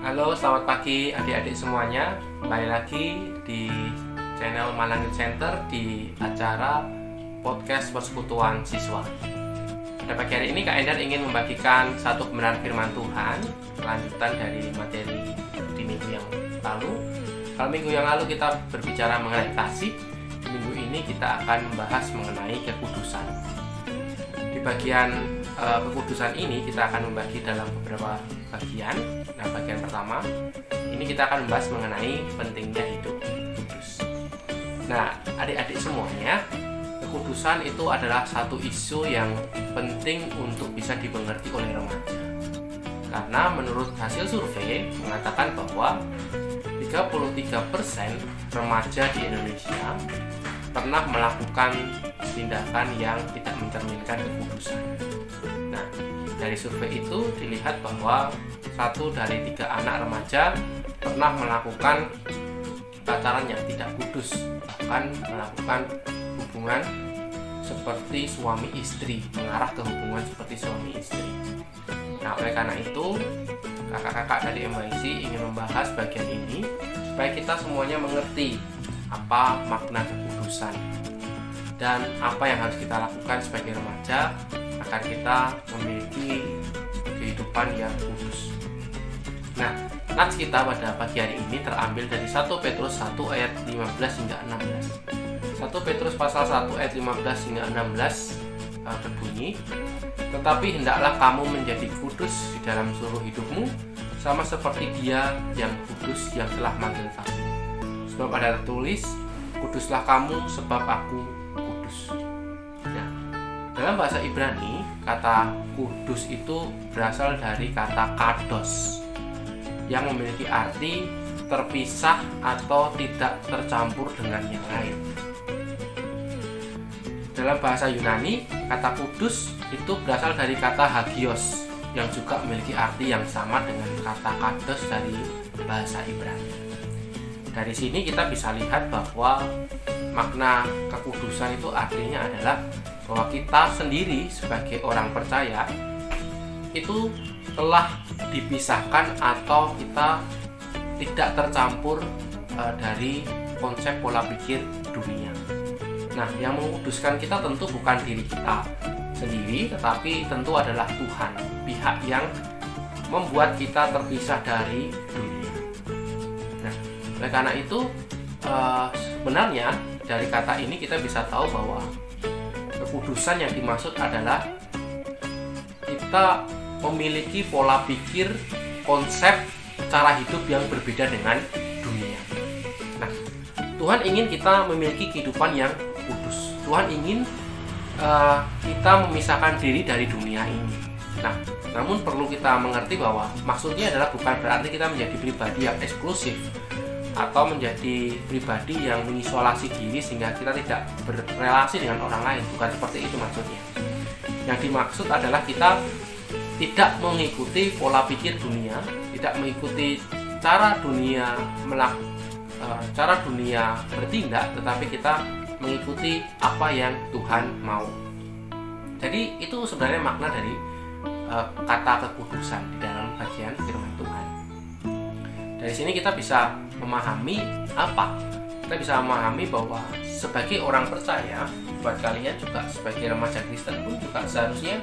Halo, selamat pagi adik-adik semuanya. Kembali lagi di channel Malang Youth Center di acara podcast persekutuan siswa. Pada pagi hari ini Kak Endar ingin membagikan satu kebenaran firman Tuhan, lanjutan dari materi di minggu yang lalu. Kalau minggu yang lalu kita berbicara mengenai kasih, di minggu ini kita akan membahas mengenai kekudusan. Di bagian kekudusan ini kita akan membagi dalam beberapa bagian. Nah, bagian pertama ini kita akan membahas mengenai pentingnya hidup kudus. Nah, adik-adik semuanya, kekudusan itu adalah satu isu yang penting untuk bisa dimengerti oleh remaja. Karena menurut hasil survei mengatakan bahwa 33% remaja di Indonesia pernah melakukan tindakan yang tidak mencerminkan kekudusan. Nah, dari survei itu dilihat bahwa 1 dari 3 anak remaja pernah melakukan pacaran yang tidak kudus, bahkan melakukan hubungan seperti suami istri, mengarah ke hubungan seperti suami istri. Nah, oleh karena itu kakak-kakak dari MYC ingin membahas bagian ini supaya kita semuanya mengerti apa makna kekudusan dan apa yang harus kita lakukan sebagai remaja agar kita memiliki kehidupan yang kudus. Nah, nats kita pada pagi hari ini terambil dari 1 Petrus 1 ayat 15 hingga 16. 1 Petrus pasal 1 ayat 15 hingga 16 berbunyi, "Tetapi hendaklah kamu menjadi kudus di dalam seluruh hidupmu, sama seperti Dia yang kudus yang telah manggil kamu. Sebab ada tertulis, kuduslah kamu sebab aku kudus." Nah, dalam bahasa Ibrani, kata kudus itu berasal dari kata kados, yang memiliki arti terpisah atau tidak tercampur dengan yang lain. Dalam bahasa Yunani, kata kudus itu berasal dari kata hagios, yang juga memiliki arti yang sama dengan kata kados dari bahasa Ibrani. Dari sini kita bisa lihat bahwa makna kekudusan itu artinya adalah bahwa kita sendiri sebagai orang percaya itu telah dipisahkan atau kita tidak tercampur dari konsep pola pikir dunia. Nah, yang menguduskan kita tentu bukan diri kita sendiri, tetapi tentu adalah Tuhan, pihak yang membuat kita terpisah dari dunia. Nah, oleh karena itu sebenarnya dari kata ini kita bisa tahu bahwa kekudusan yang dimaksud adalah kita memiliki pola pikir, konsep, cara hidup yang berbeda dengan dunia. Nah, Tuhan ingin kita memiliki kehidupan yang kudus. Tuhan ingin kita memisahkan diri dari dunia ini. Nah, namun perlu kita mengerti bahwa maksudnya adalah bukan berarti kita menjadi pribadi yang eksklusif atau menjadi pribadi yang mengisolasi diri sehingga kita tidak berrelasi dengan orang lain. Bukan seperti itu maksudnya. Yang dimaksud adalah kita tidak mengikuti pola pikir dunia, tidak mengikuti cara dunia bertindak, tetapi kita mengikuti apa yang Tuhan mau. Jadi itu sebenarnya makna dari kata kekudusan di dalam bagian firman Tuhan. Dari sini kita bisa memahami apa? Kita bisa memahami bahwa sebagai orang percaya, buat kalian juga sebagai remaja Kristen pun juga seharusnya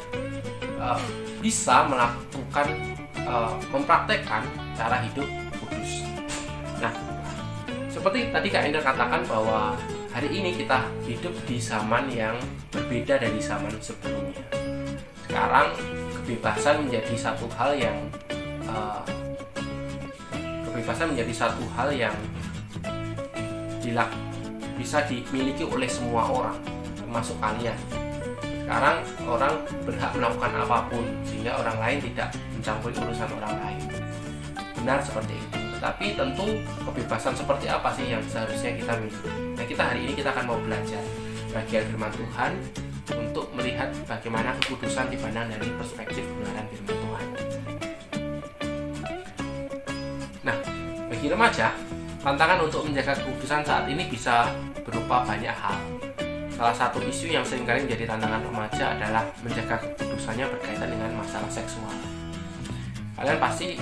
bisa melakukan, mempraktekkan cara hidup kudus. Nah, seperti tadi Kak Endar katakan bahwa hari ini kita hidup di zaman yang berbeda dari zaman sebelumnya. Sekarang kebebasan menjadi satu hal yang bisa dimiliki oleh semua orang, termasuk kalian. Sekarang orang berhak melakukan apapun sehingga orang lain tidak mencampuri urusan orang lain. Benar seperti itu. Tetapi tentu kebebasan seperti apa sih yang seharusnya kita miliki? Nah, kita hari ini kita akan mau belajar bagian firman Tuhan untuk melihat bagaimana kekudusan dipandang dari perspektif kebenaran firman Tuhan. Nah, bagi remaja, tantangan untuk menjaga kekudusan saat ini bisa berupa banyak hal. Salah satu isu yang seringkali menjadi tantangan remaja adalah menjaga kekudusannya berkaitan dengan masalah seksual. Kalian pasti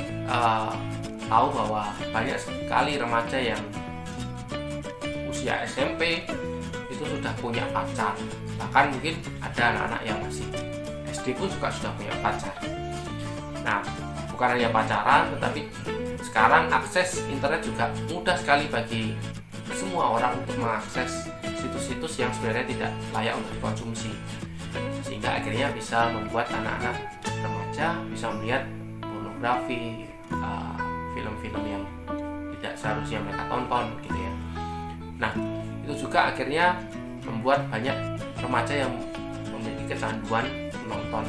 tahu bahwa banyak sekali remaja yang usia SMP itu sudah punya pacar. Bahkan mungkin ada anak-anak yang masih SD pun juga sudah punya pacar. Nah, bukan hanya pacaran, tetapi sekarang akses internet juga mudah sekali bagi semua orang untuk mengakses situs-situs yang sebenarnya tidak layak untuk dikonsumsi, sehingga akhirnya bisa membuat anak-anak remaja bisa melihat pornografi, film-film yang tidak seharusnya mereka tonton gitu ya. Nah, itu juga akhirnya membuat banyak remaja yang memiliki kecanduan menonton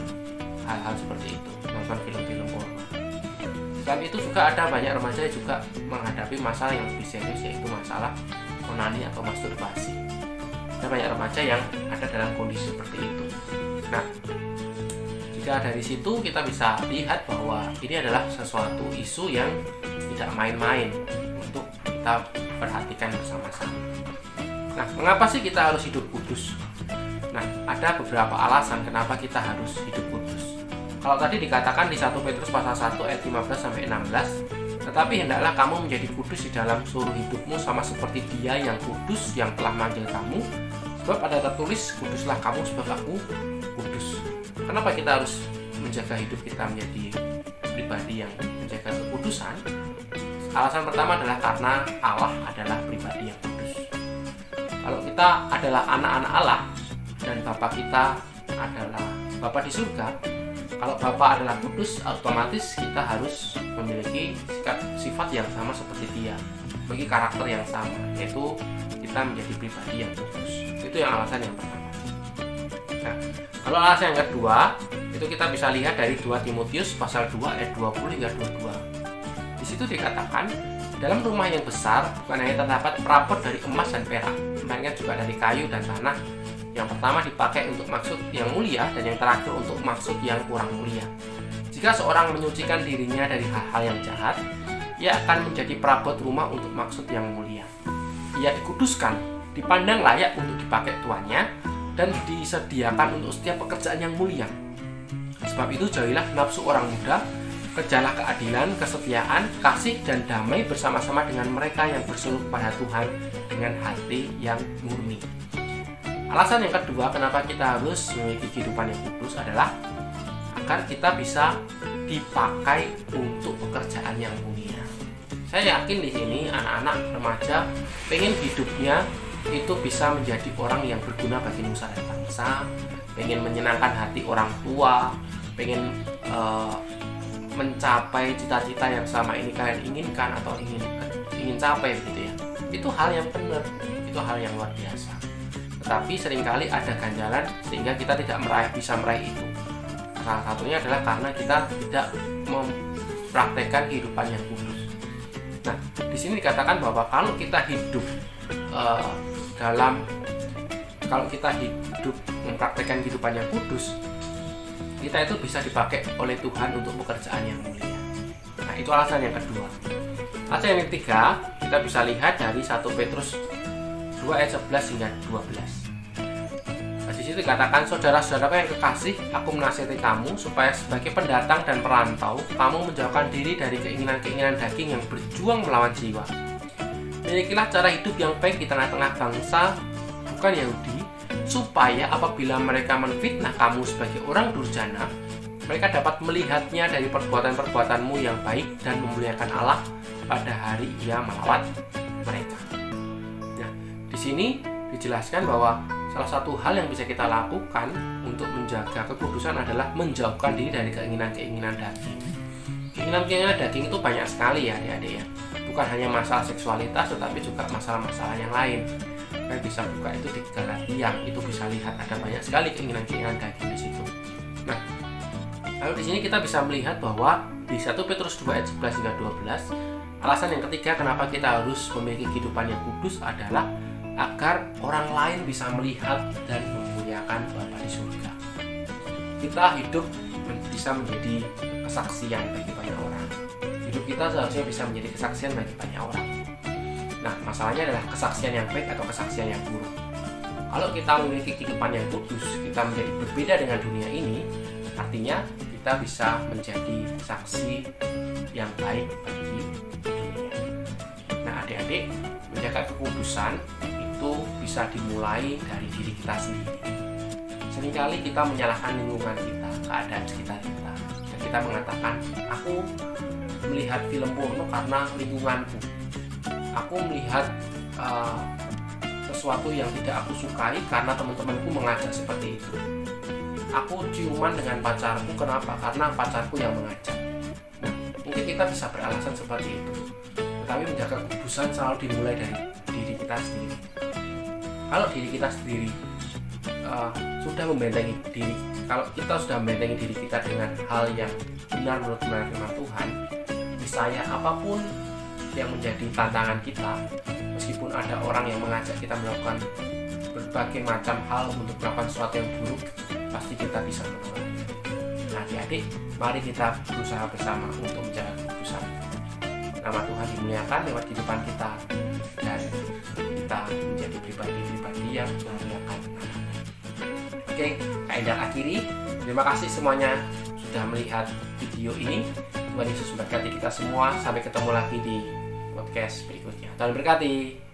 hal-hal seperti itu, menonton film-film porno. Selain itu juga ada banyak remaja yang juga menghadapi masalah yang lebih serius, yaitu masalah onani atau masturbasi. Ada banyak remaja yang ada dalam kondisi seperti itu. Nah, jika dari situ kita bisa lihat bahwa ini adalah sesuatu isu yang tidak main-main untuk kita perhatikan bersama-sama. Nah, mengapa sih kita harus hidup kudus? Nah, ada beberapa alasan kenapa kita harus hidup kudus. Kalau tadi dikatakan di 1 Petrus pasal 1 ayat 15-16, tetapi hendaklah kamu menjadi kudus di dalam seluruh hidupmu sama seperti Dia yang kudus yang telah memanggil kamu. Sebab ada tertulis, kuduslah kamu sebab aku kudus. Kenapa kita harus menjaga hidup kita menjadi pribadi yang menjaga kekudusan? Alasan pertama adalah karena Allah adalah pribadi yang kudus. Kalau kita adalah anak-anak Allah dan Bapa kita adalah Bapa di surga, kalau Bapa adalah kudus, otomatis kita harus memiliki sifat yang sama seperti Dia, bagi karakter yang sama, yaitu kita menjadi pribadi yang kudus. Itu yang alasan yang pertama. Nah, kalau alasan yang kedua, itu kita bisa lihat dari 2 Timotius pasal 2 ayat 20 hingga 22. Di situ dikatakan, dalam rumah yang besar bukan hanya terdapat perabot dari emas dan perak, melainkan juga dari kayu dan tanah. Yang pertama dipakai untuk maksud yang mulia dan yang terakhir untuk maksud yang kurang mulia. Jika seorang menyucikan dirinya dari hal-hal yang jahat, ia akan menjadi perabot rumah untuk maksud yang mulia. Ia dikuduskan, dipandang layak untuk dipakai tuannya, dan disediakan untuk setiap pekerjaan yang mulia. Sebab itu jauhilah nafsu orang muda, kejarlah keadilan, kesetiaan, kasih, dan damai bersama-sama dengan mereka yang berseru pada Tuhan dengan hati yang murni. Alasan yang kedua kenapa kita harus memiliki kehidupan yang kudus adalah agar kita bisa dipakai untuk pekerjaan yang mulia. Saya yakin di sini anak-anak remaja pengen hidupnya itu bisa menjadi orang yang berguna bagi nusa dan bangsa, pengen menyenangkan hati orang tua, pengen mencapai cita-cita yang selama ini kalian inginkan atau ingin capai gitu ya. Itu hal yang benar, itu hal yang luar biasa. Tetapi seringkali ada ganjalan sehingga kita tidak bisa meraih itu. Salah satunya adalah karena kita tidak mempraktekkan kehidupan yang kudus. Nah, di sini dikatakan bahwa kalau kita hidup mempraktekkan kehidupan yang kudus, kita itu bisa dipakai oleh Tuhan untuk pekerjaan yang mulia. Nah, itu alasan yang kedua. Alasan yang ketiga, kita bisa lihat dari 1 Petrus 2 ayat 11 hingga 12. Di situ dikatakan, saudara-saudaraku yang kekasih, aku menasihati kamu supaya sebagai pendatang dan perantau, kamu menjauhkan diri dari keinginan-keinginan daging yang berjuang melawan jiwa. Milikilah cara hidup yang baik di tengah-tengah bangsa bukan Yahudi, supaya apabila mereka menfitnah kamu sebagai orang durjana, mereka dapat melihatnya dari perbuatan-perbuatanmu yang baik dan memuliakan Allah pada hari Ia melawat mereka. Nah, di sini dijelaskan bahwa salah satu hal yang bisa kita lakukan untuk menjaga kekudusan adalah menjauhkan diri dari keinginan-keinginan daging. Keinginan-keinginan daging itu banyak sekali ya adik-adik ya. Bukan hanya masalah seksualitas, tetapi juga masalah-masalah yang lain. Kita bisa buka itu di Galatia, itu bisa lihat ada banyak sekali keinginan-keinginan daging di situ. Nah, lalu di sini kita bisa melihat bahwa di 1 Petrus 2 ayat 11 hingga 12, alasan yang ketiga kenapa kita harus memiliki kehidupan yang kudus adalah agar orang lain bisa melihat dan memuliakan Bapa di surga. Kita hidup bisa menjadi kesaksian bagi banyak orang. Hidup kita seharusnya bisa menjadi kesaksian bagi banyak orang. Nah, masalahnya adalah kesaksian yang baik atau kesaksian yang buruk. Kalau kita memiliki kehidupan yang kudus, kita menjadi berbeda dengan dunia ini, artinya kita bisa menjadi saksi yang baik bagi adik-adik, menjaga kekudusan itu bisa dimulai dari diri kita sendiri. Seringkali kita menyalahkan lingkungan kita, keadaan sekitar kita, dan kita mengatakan, aku melihat film porno karena lingkunganku, aku melihat sesuatu yang tidak aku sukai karena teman-temanku mengajak seperti itu, aku ciuman dengan pacarku, kenapa? Karena pacarku yang mengajak. Nah, mungkin kita bisa beralasan seperti itu, tetapi menjaga kekudusan selalu dimulai dari diri kita sendiri. Kalau diri kita sendiri sudah membentengi diri, kalau kita sudah membentengi diri kita dengan hal yang benar menurut firman Tuhan, misalnya apapun yang menjadi tantangan kita, meskipun ada orang yang mengajak kita melakukan berbagai macam hal untuk melakukan sesuatu yang buruk, pasti kita bisa menolak. Nah, adik-adik, mari kita berusaha bersama untuk menjaga kekudusan. Nama Tuhan dimuliakan lewat kehidupan kita, dan kita menjadi pribadi-pribadi yang memuliakan namanya. Oke, Kak Endang akhiri. Terima kasih semuanya sudah melihat video ini. Tuhan Yesus memberkati kita semua. Sampai ketemu lagi di podcast berikutnya. Tuhan berkati.